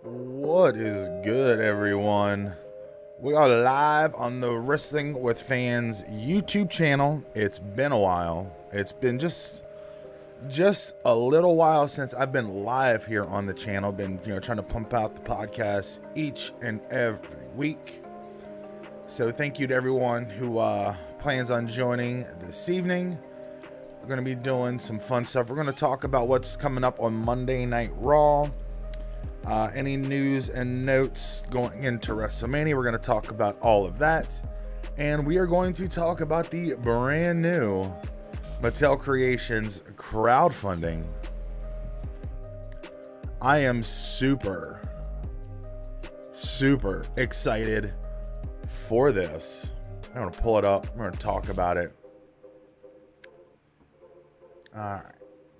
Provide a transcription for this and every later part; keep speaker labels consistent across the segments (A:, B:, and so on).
A: What is good, everyone? We are live on the Wrestling with Fans YouTube channel. It's been a while. It's been just a little while since I've been live here on the channel. Been trying to pump out the podcast each and every week. So thank you to everyone who plans on joining this evening. We're going to be doing some fun stuff. We're going to talk about what's coming up on Monday Night Raw. Any news and notes going into WrestleMania. We're going to talk about all of that. And we are going to talk about the brand new Mattel Creations crowdfunding. I am super excited for this. I'm going to pull it up. We're going to talk about it. All right.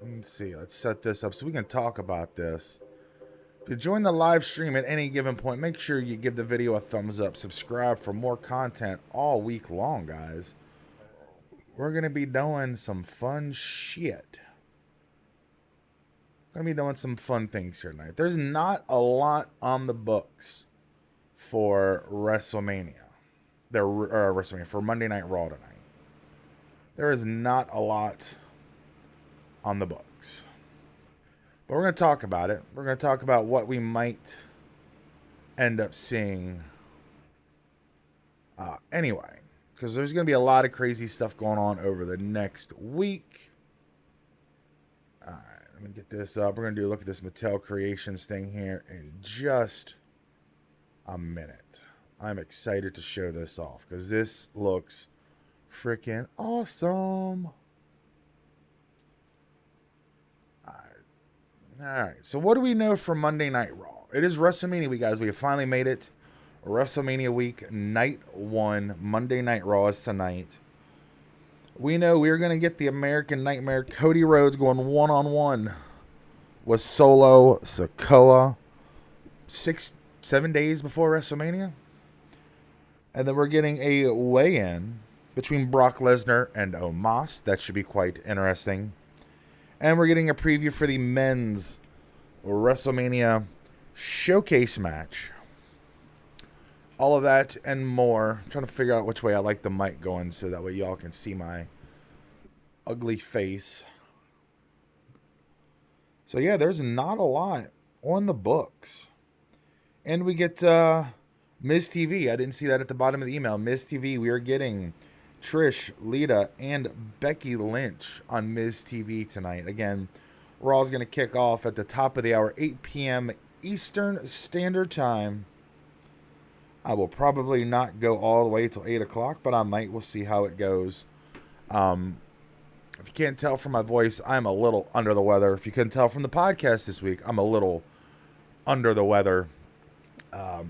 A: Let's see. Let's set this up so we can talk about this. If you join the live stream at any given point, make sure you give the video a thumbs up. Subscribe for more content all week long, guys. We're going to be doing some fun shit. Going to be doing some fun things here tonight. There's not a lot on the books for WrestleMania. For Monday Night Raw tonight. There is not a lot on the books. But we're going to talk about it. We're going to talk about what we might end up seeing anyway. Because there's going to be a lot of crazy stuff going on over the next week. All right, let me get this up. We're going to do a look at this Mattel Creations thing here in just a minute. I'm excited to show this off because this looks freaking awesome. All right, so what do we know from Monday Night Raw? It is WrestleMania week, guys. We have finally made it. WrestleMania week, night one. Monday Night Raw is tonight. We know we're going to get the American Nightmare, Cody Rhodes, going one-on-one with Solo Sikoa 7 days before WrestleMania. And then we're getting a weigh-in between Brock Lesnar and Omos. That should be quite interesting. And we're getting a preview for the men's WrestleMania showcase match. All of that and more. I'm trying to figure out which way I like the mic going so that way y'all can see my ugly face. So yeah, there's not a lot on the books. And we get Miz TV. I didn't see that at the bottom of the email. Miz TV, we are getting Trish, Lita, and Becky Lynch on Miz TV tonight. Again, Raw's going to kick off at the top of the hour, 8 p.m. Eastern Standard Time. I will probably not go all the way till 8 o'clock, but I might. We'll see how it goes. If you can't tell from my voice, I'm a little under the weather. If you couldn't tell from the podcast this week, I'm a little under the weather. The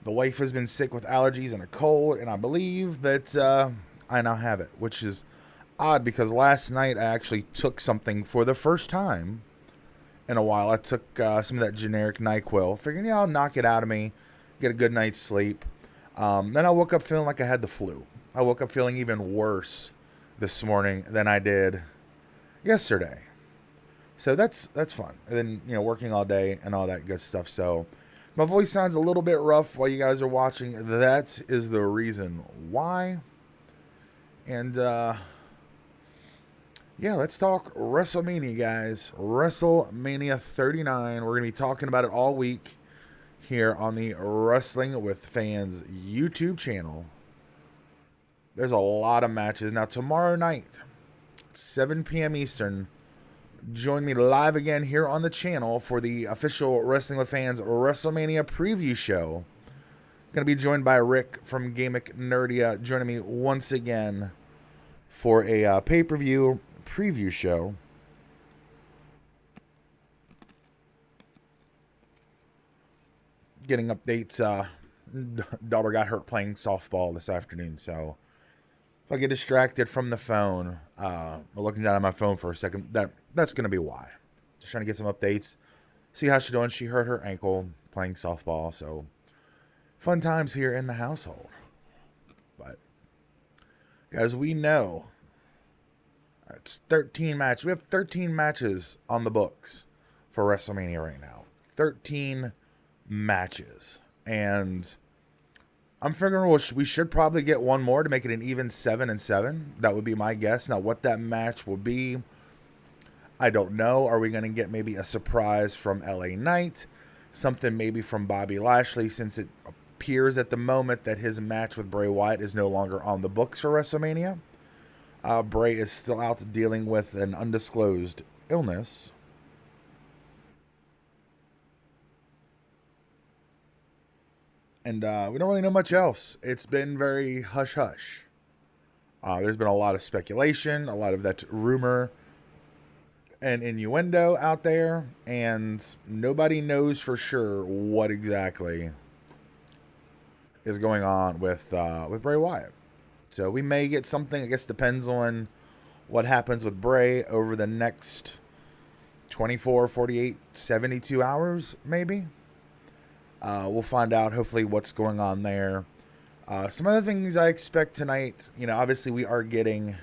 A: wife has been sick with allergies and a cold, and I believe that I now have it, which is odd because last night I actually took something for the first time in a while. I took some of that generic NyQuil, figuring, I'll knock it out of me, get a good night's sleep. Then I woke up feeling like I had the flu. I woke up feeling even worse this morning than I did yesterday. So that's fun. And then, working all day and all that good stuff. So my voice sounds a little bit rough while you guys are watching. That is the reason why. And, yeah, let's talk WrestleMania, guys. WrestleMania 39. We're going to be talking about it all week here on the Wrestling with Fans YouTube channel. There's a lot of matches. Now, tomorrow night, 7 p.m. Eastern, Join me live again here on the channel for the official Wrestling with Fans WrestleMania preview show. Going to be joined by Rick from Gamic Nerdia, joining me once again for a pay-per-view preview show. Getting updates. Daughter got hurt playing softball this afternoon, so if I get distracted from the phone, looking down at my phone for a second, that's going to be why. Just trying to get some updates, see how she's doing. She hurt her ankle playing softball, so fun times here in the household. But guys, we know it's 13 matches. We have 13 matches on the books for WrestleMania right now. 13 matches, and I'm figuring we should probably get one more to make it an even 7-7. That would be my guess. Now, what that match will be, I don't know. Are we going to get maybe a surprise from LA Knight? Something maybe from Bobby Lashley, since it appears at the moment that his match with Bray Wyatt is no longer on the books for WrestleMania. Bray is still out dealing with an undisclosed illness. And we don't really know much else. It's been very hush-hush. There's been a lot of speculation, a lot of that rumor and innuendo out there, and nobody knows for sure what exactly is going on with Bray Wyatt. So we may get something. I guess depends on what happens with Bray over the next 24, 48, 72 hours, maybe. We'll find out, hopefully, what's going on there. Some other things I expect tonight, obviously we are getting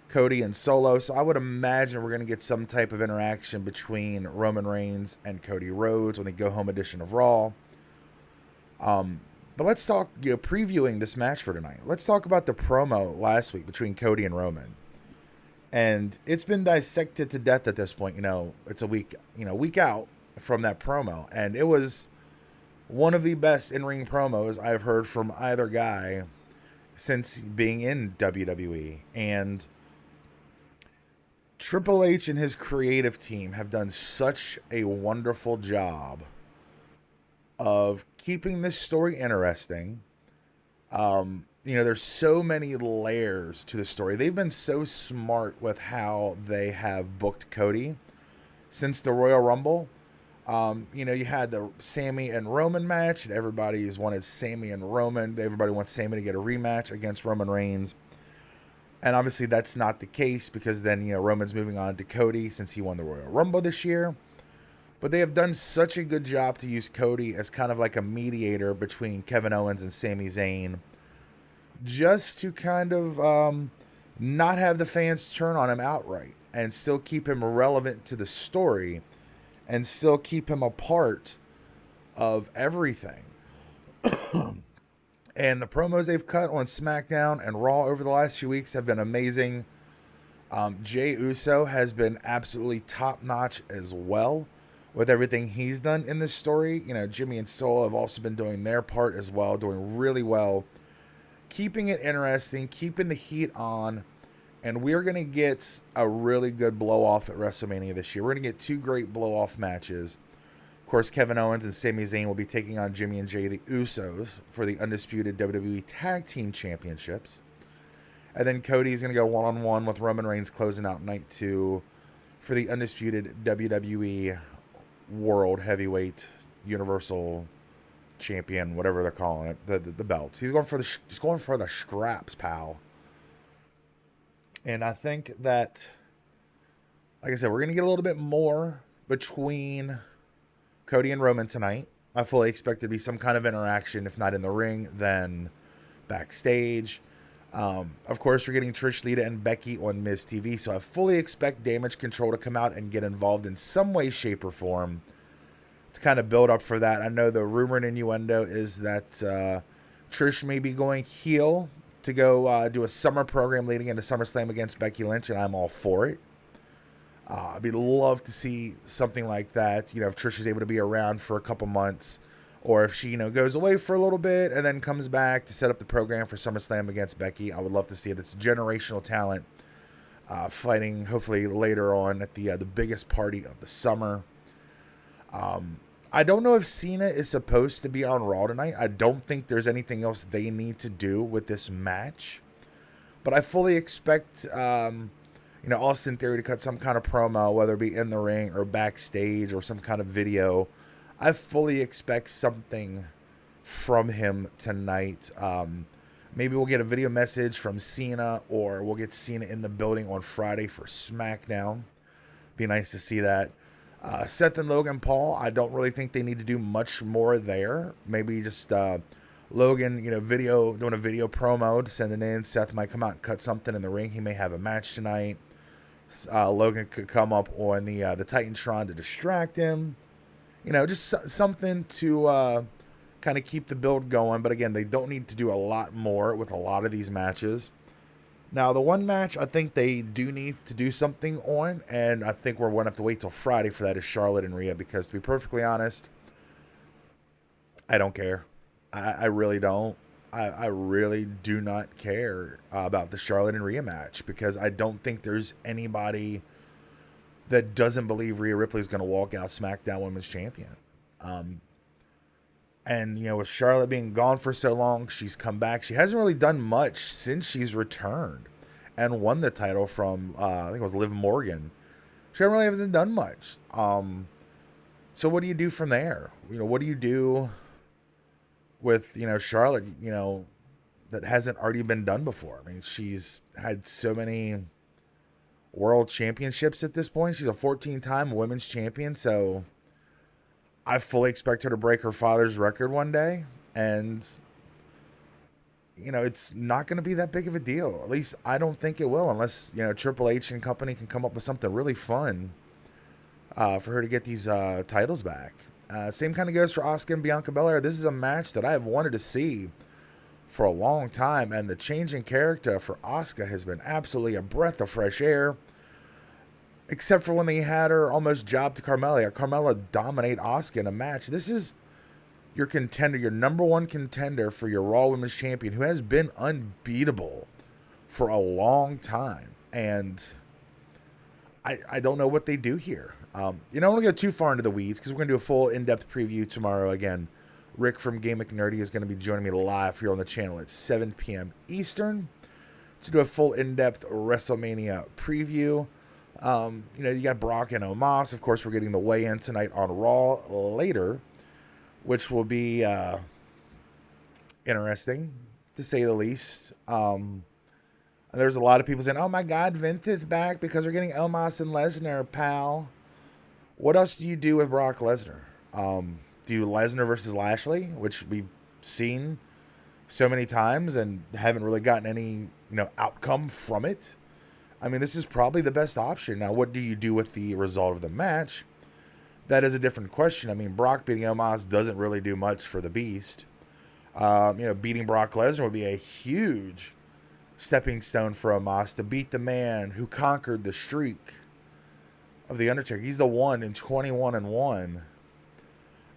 A: Cody and Solo, so I would imagine we're going to get some type of interaction between Roman Reigns and Cody Rhodes when they go home edition of Raw. But let's talk, previewing this match for tonight. Let's talk about the promo last week between Cody and Roman. And it's been dissected to death at this point. It's a week out from that promo. And it was one of the best in-ring promos I've heard from either guy since being in WWE. And Triple H and his creative team have done such a wonderful job of keeping this story interesting. There's so many layers to the story. They've been so smart with how they have booked Cody since the Royal Rumble. You had the Sami and Roman match, and everybody's wanted Sami and Roman. Everybody wants Sami to get a rematch against Roman Reigns. And obviously that's not the case, because then, Roman's moving on to Cody since he won the Royal Rumble this year. But they have done such a good job to use Cody as kind of like a mediator between Kevin Owens and Sami Zayn, just to kind of not have the fans turn on him outright and still keep him relevant to the story and still keep him a part of everything. And the promos they've cut on SmackDown and Raw over the last few weeks have been amazing. Jey Uso has been absolutely top-notch as well with everything he's done in this story. Jimmy and Solo have also been doing their part as well, doing really well, keeping it interesting, keeping the heat on. And we're going to get a really good blow-off at WrestleMania this year. We're going to get two great blow-off matches. Of course, Kevin Owens and Sami Zayn will be taking on Jimmy and Jey, the Usos, for the undisputed WWE Tag Team Championships. And then Cody's going to go one-on-one with Roman Reigns closing out night 2 for the undisputed WWE World Heavyweight Universal Champion, whatever they're calling it, the belts. He's going for the scraps, pal. And I think that, like I said, we're going to get a little bit more between Cody and Roman tonight. I fully expect there to be some kind of interaction, if not in the ring, then backstage. Of course, we're getting Trish, Lita, and Becky on Miz TV, so I fully expect Damage Control to come out and get involved in some way, shape, or form to kind of build up for that. I know the rumor and innuendo is that Trish may be going heel to go do a summer program leading into SummerSlam against Becky Lynch, and I'm all for it. I'd love to see something like that. If Trish is able to be around for a couple months, or if she, goes away for a little bit and then comes back to set up the program for SummerSlam against Becky. I would love to see it. It's generational talent. fighting hopefully later on at the biggest party of the summer. I don't know if Cena is supposed to be on Raw tonight. I don't think there's anything else they need to do with this match. But I fully expect, Austin Theory to cut some kind of promo, whether it be in the ring or backstage or some kind of video. I fully expect something from him tonight. Maybe we'll get a video message from Cena, or we'll get Cena in the building on Friday for SmackDown. Be nice to see that. Seth and Logan Paul, I don't really think they need to do much more there. Maybe just Logan, doing a video promo to send it in. Seth might come out and cut something in the ring. He may have a match tonight. Logan could come up on the Titantron to distract him. Just something to kind of keep the build going. But again, they don't need to do a lot more with a lot of these matches. Now, the one match I think they do need to do something on, and I think we're going to have to wait till Friday for that, is Charlotte and Rhea, because to be perfectly honest, I don't care. I really don't. I really do not care about the Charlotte and Rhea match, because I don't think there's anybody that doesn't believe Rhea Ripley is going to walk out SmackDown Women's Champion. And, with Charlotte being gone for so long, she's come back. She hasn't really done much since she's returned and won the title from, I think it was Liv Morgan. She hasn't done much. So what do you do from there? What do you do with, Charlotte, that hasn't already been done before? I mean, she's had so many world championships at this point. She's a 14-time women's champion, so I fully expect her to break her father's record one day, and it's not going to be that big of a deal. At least I don't think it will, unless Triple H and company can come up with something really fun for her to get these titles back. Same kind of goes for Asuka and Bianca Belair. This is a match that I have wanted to see for a long time, and the change in character for Asuka has been absolutely a breath of fresh air. Except for when they had her almost job to Carmella. Carmella dominate Asuka in a match. This is your contender, your number one contender for your Raw Women's Champion, who has been unbeatable for a long time. And I don't know what they do here. I don't want to go too far into the weeds, because we're going to do a full in-depth preview tomorrow. Again, Rick from Game McNerdy is going to be joining me live here on the channel at 7 p.m. Eastern to do a full in-depth WrestleMania preview. You got Brock and Omos. Of course, we're getting the weigh-in tonight on Raw later, which will be interesting, to say the least. There's a lot of people saying, oh my God, Vince is back because we're getting Omos and Lesnar, pal. What else do you do with Brock Lesnar? Do you Lesnar versus Lashley, which we've seen so many times and haven't really gotten any, outcome from it? I mean, this is probably the best option. Now, what do you do with the result of the match? That is a different question. I mean, Brock beating Omos doesn't really do much for the Beast. Beating Brock Lesnar would be a huge stepping stone for Omos to beat the man who conquered the streak of The Undertaker. He's the one in 21-1.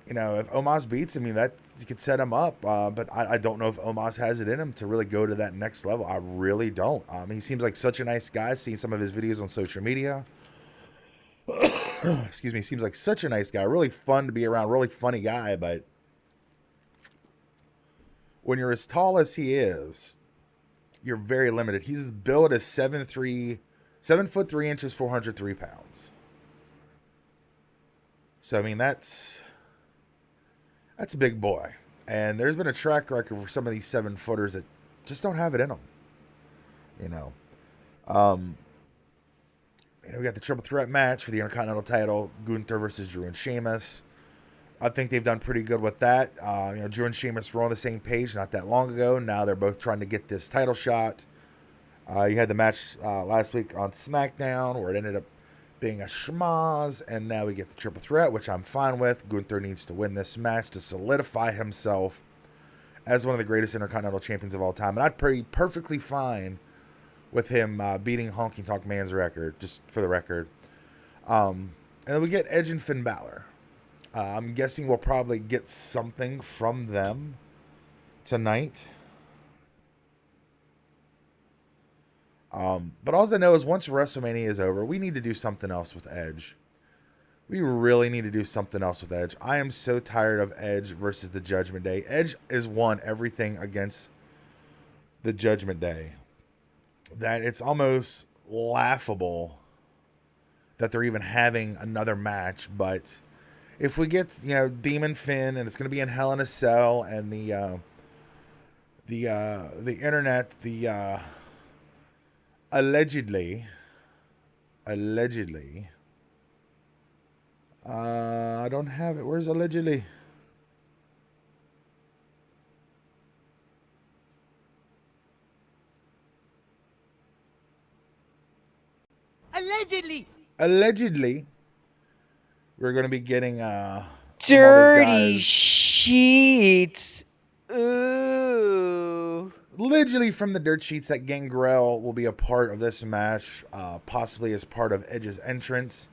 A: If Omos beats him, that you could set him up. But I don't know if Omos has it in him to really go to that next level. I really don't. He seems like such a nice guy. Seeing some of his videos on social media. Excuse me. Seems like such a nice guy. Really fun to be around. Really funny guy. But when you're as tall as he is, you're very limited. He's billed as 7 foot 3 inches, 403 pounds. So, that's a big boy. And there's been a track record for some of these 7-footers that just don't have it in them. We got the triple threat match for the Intercontinental title, Gunther versus Drew and Sheamus. I think they've done pretty good with that. Drew and Sheamus were on the same page not that long ago. Now they're both trying to get this title shot. You had the match last week on SmackDown where it ended up being a schmoz, and now we get the triple threat, which I'm fine with. Gunther needs to win this match to solidify himself as one of the greatest Intercontinental champions of all time. And I'd be perfectly fine with him beating Honky Tonk Man's record, just for the record. And then we get Edge and Finn Balor. I'm guessing we'll probably get something from them tonight. But all I know is once WrestleMania is over, we need to do something else with Edge. We really need to do something else with Edge. I am so tired of Edge versus the Judgment Day. Edge has won everything against the Judgment Day that it's almost laughable that they're even having another match. But if we get Demon Finn and it's going to be in Hell in a Cell and the internet allegedly I don't have it. Where's allegedly? Allegedly, we're going to be getting some of those
B: Dirty
A: guys.
B: sheets. Ooh.
A: Allegedly from the dirt sheets that Gangrel will be a part of this match, possibly as part of Edge's entrance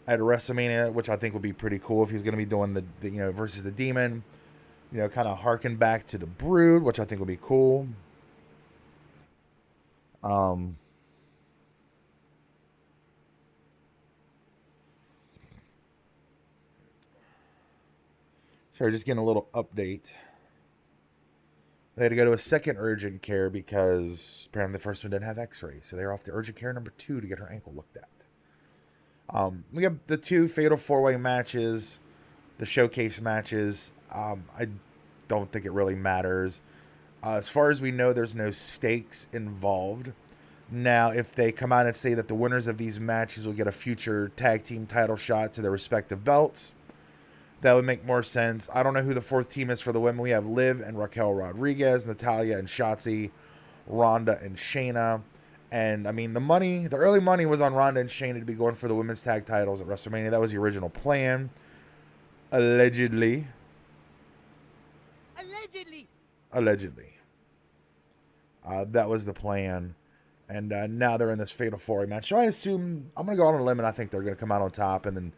A: at WrestleMania, which I think would be pretty cool if he's going to be doing the versus the Demon, kind of harken back to the Brood, which I think would be cool. Sorry, just getting a little update. They had to go to a second urgent care because apparently the first one didn't have x-rays. So they're off to urgent care number 2 to get her ankle looked at. We have the 2 fatal 4-way matches, the showcase matches. I don't think it really matters. As far as we know, there's no stakes involved. Now, if they come out and say that the winners of these matches will get a future tag team title shot to their respective belts, that would make more sense. I don't know who the 4th team is for the women. We have Liv and Raquel Rodriguez, Natalya and Shotzi, Ronda and Shayna. And, I mean, the early money was on Ronda and Shayna to be going for the women's tag titles at WrestleMania. That was the original plan. Allegedly. That was the plan. And now they're in this Fatal 4-Way match. So I assume, I'm going to go on a limb and I think they're going to come out on top and then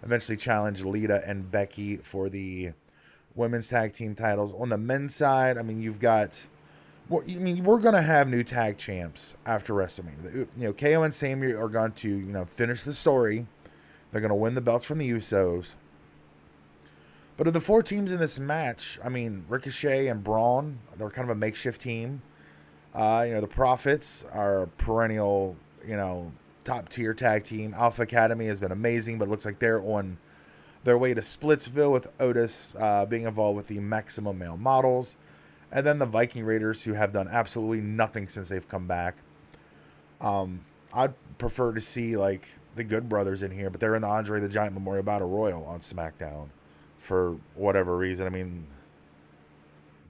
A: eventually challenge Lita and Becky for the women's tag team titles. On the men's side, I mean, you've got... Well, I mean, we're going to have new tag champs after WrestleMania. KO and Sami are going to, finish the story. They're going to win the belts from the Usos. But of the 4 teams in this match, I mean, Ricochet and Braun, they're kind of a makeshift team. The Profits are a perennial, top tier tag team. Alpha Academy has been amazing, but it looks like they're on their way to Splitsville with Otis being involved with the Maximum Male Models. And then the Viking Raiders, who have done absolutely nothing since they've come back. I'd prefer to see, the Good Brothers in here, but they're in the Andre the Giant Memorial Battle Royal on SmackDown for whatever reason. I mean,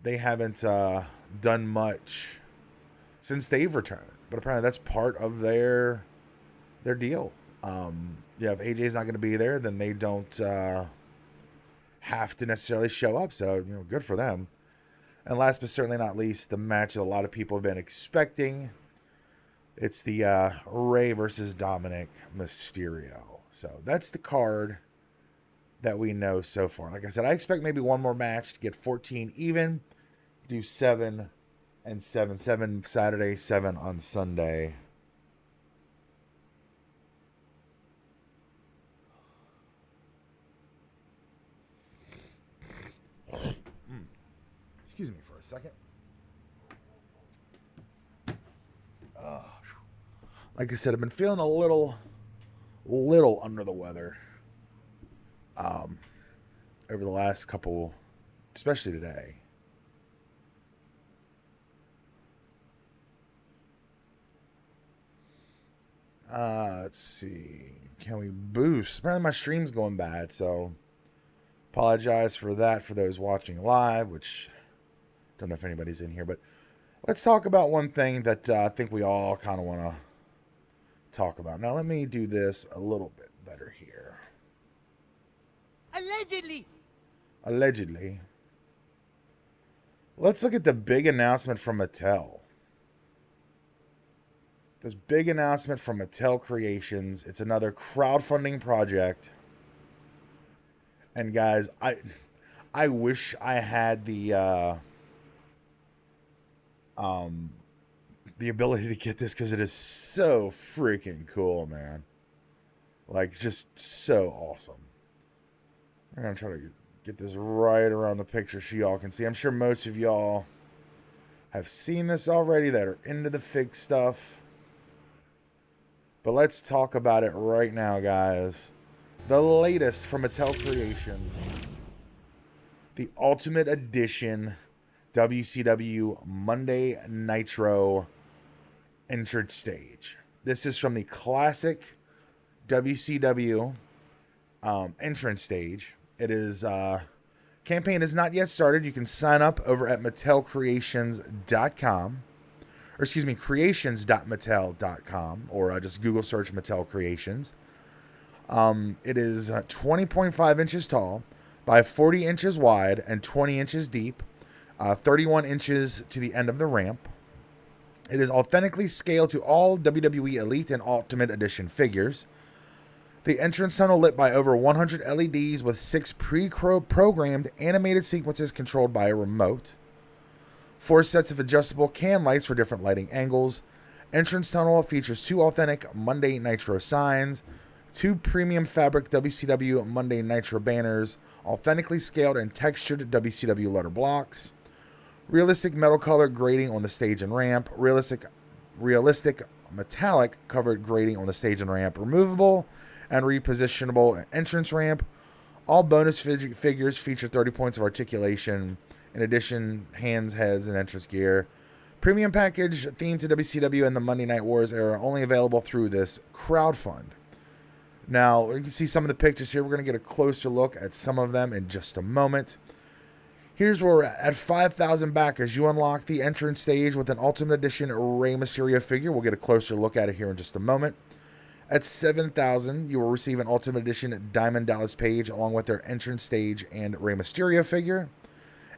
A: they haven't done much since they've returned. But apparently that's part of their deal. If AJ's not going to be there, then they don't have to necessarily show up. So, good for them. And last but certainly not least, the match that a lot of people have been expecting. It's the Rey versus Dominic Mysterio. So that's the card that we know so far. Like I said, I expect maybe one more match to get 14 even. Do 7 and 7. 7 Saturday, 7 on Sunday. Excuse me for a second. Like I said, I've been feeling a little under the weather over the last couple, especially today. Let's see. Can we boost? Apparently my stream's going bad, so apologize for that for those watching live, which don't know if anybody's in here, but let's talk about one thing that I think we all kind of want to talk about. Now, let me do this a little bit better here. Allegedly. Let's look at the big announcement from Mattel. This big announcement from Mattel Creations. It's another crowdfunding project. And guys, I wish I had the the ability to get this because it is so freaking cool, man. Like, just so awesome. I'm going to try to get this right around the picture so y'all can see. I'm sure most of y'all have seen this already that are into the fig stuff. But let's talk about it right now, guys. The latest from Mattel Creations. The Ultimate Edition WCW Monday Nitro entrance stage. This is from the classic WCW entrance stage. It is campaign is not yet started. You can sign up over at MattelCreations.com, or excuse me, creations.mattel.com, or just Google search Mattel Creations. It is 20.5 inches tall by 40 inches wide and 20 inches deep, 31 inches to the end of the ramp. It is authentically scaled to all WWE Elite and Ultimate Edition figures. The entrance tunnel lit by over 100 LEDs with 6 pre-programmed animated sequences controlled by a remote. 4 sets of adjustable can lights for different lighting angles. Entrance tunnel features 2 authentic Monday Nitro signs, 2 premium fabric WCW Monday Nitro banners, authentically scaled and textured WCW letter blocks, realistic metal color grading on the stage and ramp, realistic metallic covered grading on the stage and ramp, removable and repositionable entrance ramp. All bonus figures feature 30 points of articulation. In addition, hands, heads, and entrance gear. Premium package themed to WCW and the Monday Night Wars era, only available through this crowdfund. Now, you can see some of the pictures here. We're going to get a closer look at some of them in just a moment. Here's where we're at. At 5,000 backers, you unlock the entrance stage with an Ultimate Edition Rey Mysterio figure. We'll get a closer look at it here in just a moment. At 7,000, you will receive an Ultimate Edition Diamond Dallas Page along with their entrance stage and Rey Mysterio figure.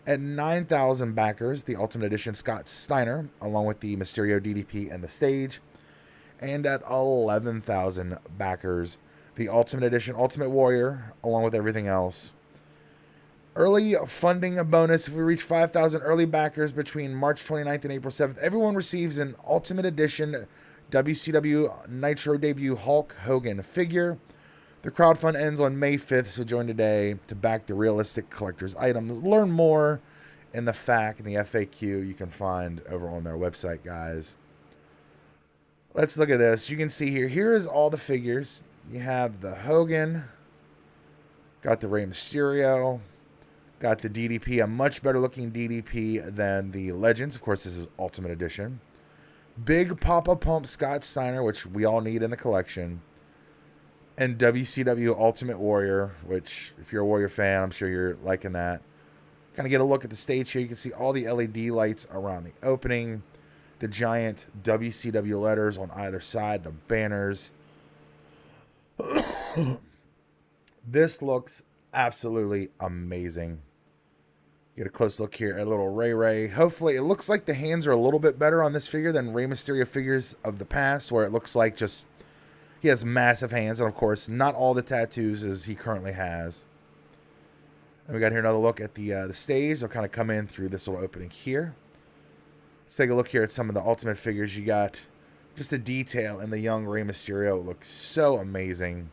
A: At 9,000 backers, the Ultimate Edition Scott Steiner along with the Mysterio DDP and the stage. And at 11,000 backers, the Ultimate Edition Ultimate Warrior along with everything else. Early funding bonus. If we reach 5,000 early backers between March 29th and April 7th, everyone receives an Ultimate Edition WCW Nitro debut Hulk Hogan figure. The crowdfund ends on May 5th, so join today to back the realistic collector's items. Learn more in the FAQ and the FAQ you can find over on their website, guys. Let's look at this. You can see here. Here is all the figures. You have the Hogan. Got the Rey Mysterio. Got the DDP, a much better looking DDP than the Legends. Of course, this is Ultimate Edition. Big Papa Pump Scott Steiner, which we all need in the collection. And WCW Ultimate Warrior, which, if you're a Warrior fan, I'm sure you're liking that. Kind of get a look at the stage here. You can see all the LED lights around the opening. The giant WCW letters on either side. The banners. This looks absolutely amazing. Get a close look here at little Ray. Hopefully, it looks like the hands are a little bit better on this figure than Rey Mysterio figures of the past, where it looks like just he has massive hands, and of course, not all the tattoos as he currently has. And we got here another look at the stage. They'll kind of come in through this little opening here. Let's take a look here at some of the Ultimate figures. You got just the detail in the young Rey Mysterio. It looks so amazing.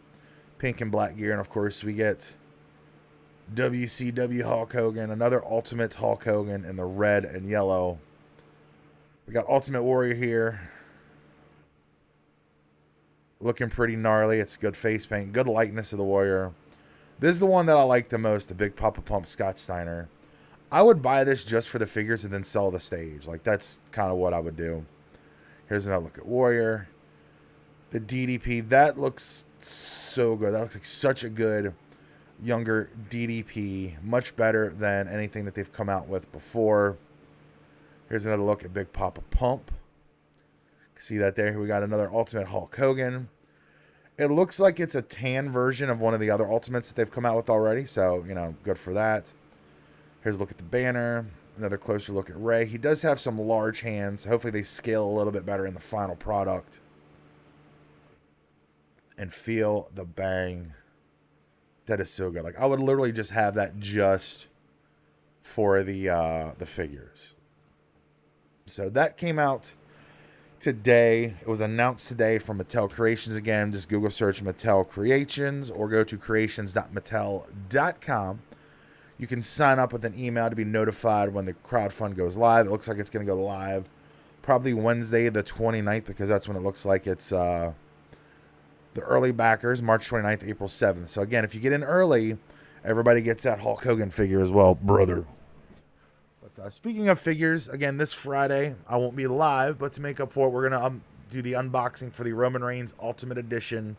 A: Pink and black gear, and of course, we get WCW Hulk Hogan, another Ultimate Hulk Hogan in the red and yellow. We got Ultimate Warrior here. Looking pretty gnarly. It's good face paint, good likeness of the Warrior. This is the one that I like the most, the Big Papa Pump Scott Steiner. I would buy this just for the figures and then sell the stage. Like, that's kind of what I would do. Here's another look at Warrior. The DDP, that looks so good. That looks like such a good younger DDP, much better than anything that they've come out with before. Here's another look at Big Papa Pump. See that there? We got another Ultimate Hulk Hogan. It looks like it's a tan version of one of the other Ultimates that they've come out with already, so, you know, good for that. Here's a look at the banner. Another closer look at Rey. He does have some large hands. Hopefully they scale a little bit better in the final product. And feel the bang. That is so good. Like, I would literally just have that just for the figures. So that came out today. It was announced today from Mattel Creations again. Just Google search Mattel Creations or go to creations.mattel.com. You can sign up with an email to be notified when the crowdfund goes live. It looks like it's going to go live probably Wednesday the 29th because that's when it looks like it's the early backers, March 29th, April 7th. So again, if you get in early, everybody gets that Hulk Hogan figure as well, brother. But speaking of figures, again, this Friday, I won't be live, but to make up for it, we're going to do the unboxing for the Roman Reigns Ultimate Edition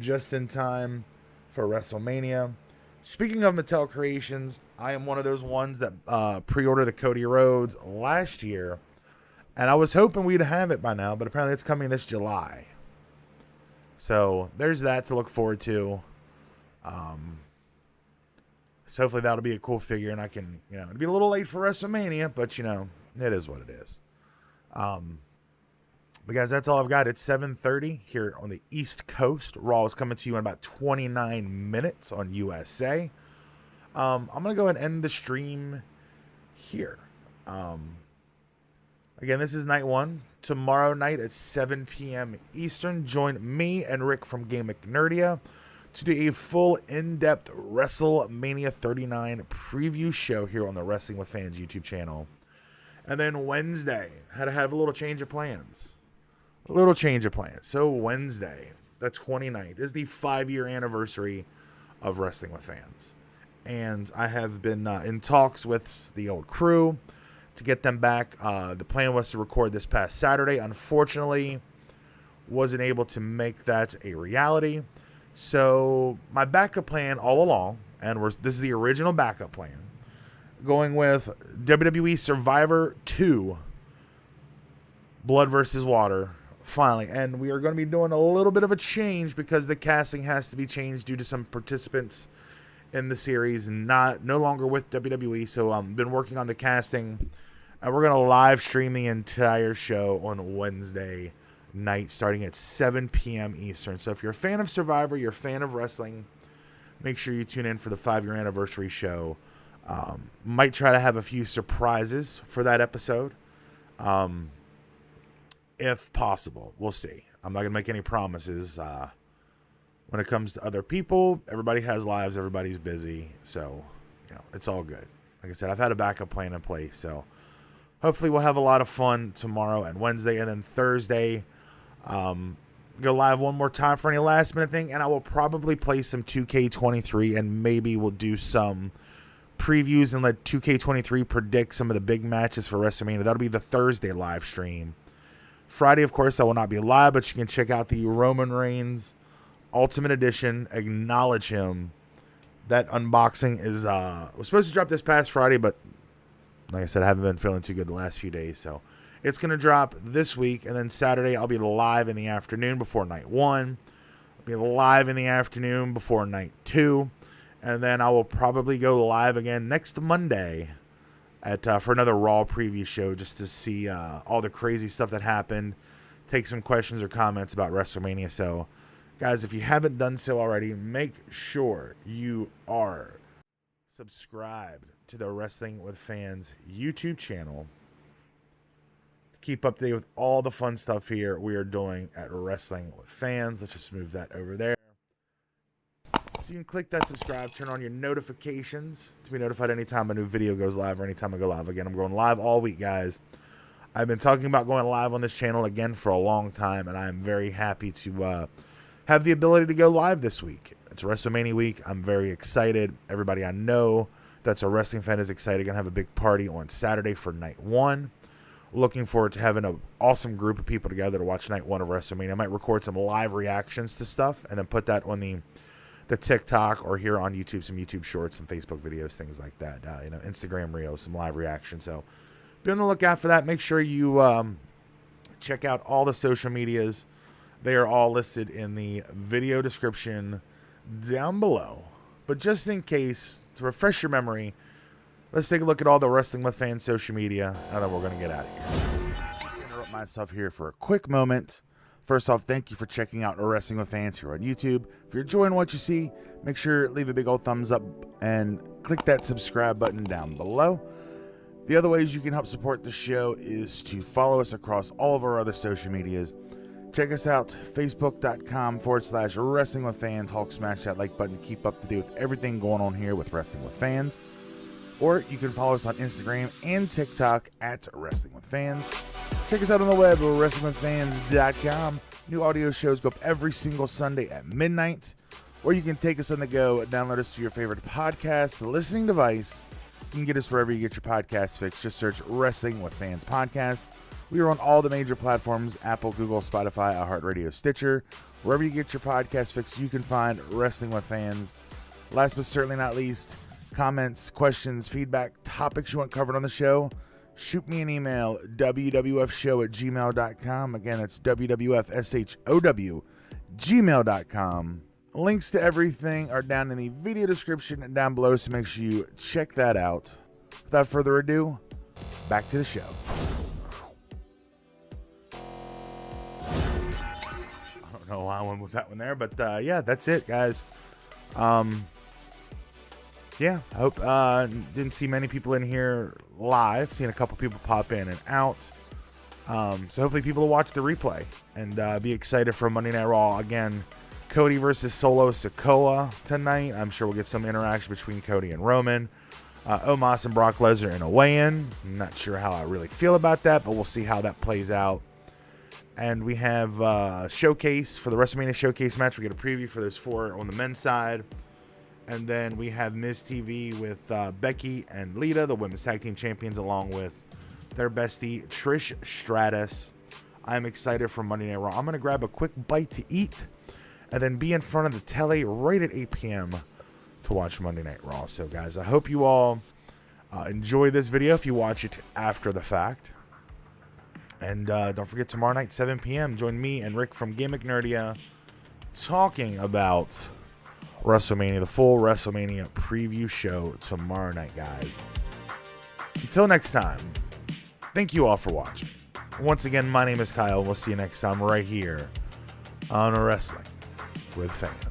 A: just in time for WrestleMania. Speaking of Mattel Creations, I am one of those ones that pre-ordered the Cody Rhodes last year, and I was hoping we'd have it by now, but apparently it's coming this July. So there's that to look forward to. So hopefully that'll be a cool figure, and I can, it'll be a little late for WrestleMania, but, it is what it is. But guys, that's all I've got. It's 7:30 here on the East Coast. Raw is coming to you in about 29 minutes on USA. I'm going to go and end the stream here. Again, this is night one. Tomorrow night at 7 p.m. Eastern, join me and Rick from Game Nerdia to do a full in-depth WrestleMania 39 preview show here on the Wrestling with Fans YouTube channel. And then Wednesday, had to have a little change of plans. So Wednesday, the 29th, is the 5-year anniversary of Wrestling with Fans. And I have been in talks with the old crew to get them back. The plan was to record this past Saturday. Unfortunately, wasn't able to make that a reality. So my backup plan all along, and this is the original backup plan, going with WWE Survivor 2, Blood versus Water, finally. And we are going to be doing a little bit of a change because the casting has to be changed due to some participants in the series no longer with WWE. So I've been working on the casting, and we're going to live stream the entire show on Wednesday night starting at 7 p.m. Eastern. So if you're a fan of Survivor, you're a fan of wrestling, make sure you tune in for the 5-year anniversary show. Might try to have a few surprises for that episode. If possible. We'll see. I'm not going to make any promises. When it comes to other people, everybody has lives, everybody's busy. So, it's all good. Like I said, I've had a backup plan in place. So, hopefully we'll have a lot of fun tomorrow and Wednesday. And then Thursday, go live one more time for any last minute thing. And I will probably play some 2K23 and maybe we'll do some previews and let 2K23 predict some of the big matches for WrestleMania. That'll be the Thursday live stream. Friday, of course, I will not be live, but you can check out the Roman Reigns Ultimate Edition. Acknowledge him. That unboxing was supposed to drop this past Friday, but like I said, I haven't been feeling too good the last few days, so it's going to drop this week, and then Saturday I'll be live in the afternoon before night 1. I'll be live in the afternoon before night 2, and then I will probably go live again next Monday for another Raw preview show just to see all the crazy stuff that happened, take some questions or comments about WrestleMania. So, guys, if you haven't done so already, make sure you are subscribed to the Wrestling with Fans YouTube channel to keep up to date with all the fun stuff here we are doing at Wrestling with Fans. Let's just move that over there. So you can click that subscribe, turn on your notifications to be notified anytime a new video goes live or anytime I go live again. I'm going live all week, guys. I've been talking about going live on this channel again for a long time, and I'm very happy to have the ability to go live this week. It's WrestleMania week. I'm very excited. Everybody I know that's a wrestling fan is excited. Going to have a big party on Saturday for night 1. Looking forward to having an awesome group of people together to watch night 1 of WrestleMania. I might record some live reactions to stuff and then put that on the TikTok or here on YouTube, some YouTube shorts, some Facebook videos, things like that. Instagram Reels, some live reactions. So be on the lookout for that. Make sure you check out all the social medias. They are all listed in the video description down below. But just in case, to refresh your memory, let's take a look at all the Wrestling with Fans social media. Now that we're going to get out of here. Just interrupt myself here for a quick moment. First off, thank you for checking out Wrestling with Fans here on YouTube. If you're enjoying what you see, make sure to leave a big old thumbs up and click that subscribe button down below. The other ways you can help support the show is to follow us across all of our other social medias. Check us out, facebook.com/wrestling with fans. Hulk, smash that like button to keep up to date with everything going on here with Wrestling with Fans. Or you can follow us on Instagram and TikTok at Wrestling with Fans. Check us out on the web at wrestlingwithfans.com. New audio shows go up every single Sunday at midnight. Or you can take us on the go, download us to your favorite podcast, listening device. You can get us wherever you get your podcast fix. Just search Wrestling with Fans Podcast. We are on all the major platforms: Apple, Google, Spotify, iHeartRadio, Stitcher. Wherever you get your podcast fix, you can find Wrestling with Fans. Last but certainly not least, comments, questions, feedback, topics you want covered on the show, shoot me an email, wwfshow@gmail.com. Again, that's wwfshow@gmail.com. Links to everything are down in the video description and down below, so make sure you check that out. Without further ado, back to the show. I don't know why I went with that one there, but yeah, that's it, guys. Yeah, I hope didn't see many people in here live. Seen a couple people pop in and out. So hopefully people will watch the replay and be excited for Monday Night Raw. Again, Cody versus Solo Sikoa tonight. I'm sure we'll get some interaction between Cody and Roman. Omos and Brock Lesnar in a weigh-in. I'm not sure how I really feel about that, but we'll see how that plays out. And we have a showcase for the WrestleMania Showcase match. We get a preview for those four on the men's side. And then we have Miz TV with Becky and Lita, the women's tag team champions, along with their bestie, Trish Stratus. I'm excited for Monday Night Raw. I'm going to grab a quick bite to eat and then be in front of the telly right at 8 p.m. to watch Monday Night Raw. So, guys, I hope you all enjoy this video if you watch it after the fact. And don't forget, tomorrow night, 7 p.m., join me and Rick from Gimmick Nerdia talking about WrestleMania, the full WrestleMania preview show tomorrow night, guys. Until next time, thank you all for watching. Once again, my name is Kyle. We'll see you next time right here on Wrestling with Fans.